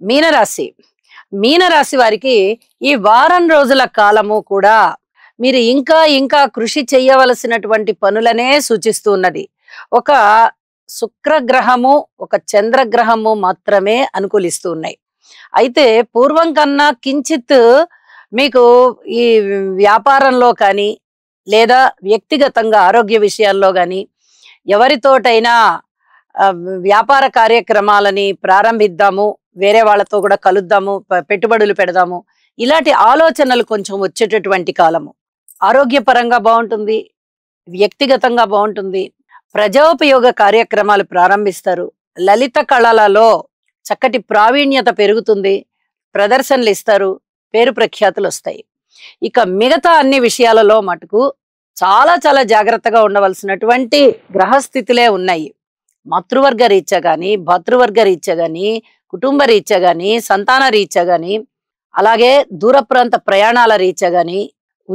మీనరాశి. మీనరాశి వారికి ఈ వారం రోజుల కాలము కూడా మీరు ఇంకా ఇంకా కృషి చేయవలసినటువంటి పనులనే సూచిస్తూ ఉన్నది. ఒక శుక్రగ్రహము, ఒక చంద్రగ్రహము మాత్రమే అనుకూలిస్తూ ఉన్నాయి. అయితే పూర్వం కన్నా కించిత్ మీకు ఈ వ్యాపారంలో కానీ, లేదా వ్యక్తిగతంగా ఆరోగ్య విషయాల్లో గాని, ఎవరితోటైనా వ్యాపార కార్యక్రమాలని ప్రారంభిద్దాము, వేరే వాళ్ళతో కూడా కలుద్దాము, పెట్టుబడులు పెడదాము, ఇలాంటి ఆలోచనలు కొంచెం వచ్చేటటువంటి కాలము. ఆరోగ్యపరంగా బాగుంటుంది, వ్యక్తిగతంగా బాగుంటుంది, ప్రజోపయోగ కార్యక్రమాలు ప్రారంభిస్తారు. లలిత కళలలో చక్కటి ప్రావీణ్యత పెరుగుతుంది, ప్రదర్శనలు ఇస్తారు, పేరు ప్రఖ్యాతులు వస్తాయి. ఇక మిగతా అన్ని విషయాలలో మటుకు చాలా చాలా జాగ్రత్తగా ఉండవలసినటువంటి గ్రహస్థితులే ఉన్నాయి. మాతృవర్గ రీత్యా గాని, భర్తృవర్గ రీత్యా గాని, కుటుంబ రీత్యా గాని, సంతాన రీత్యా గాని, అలాగే దూర ప్రాంత ప్రయాణాల రీత్యా గాని,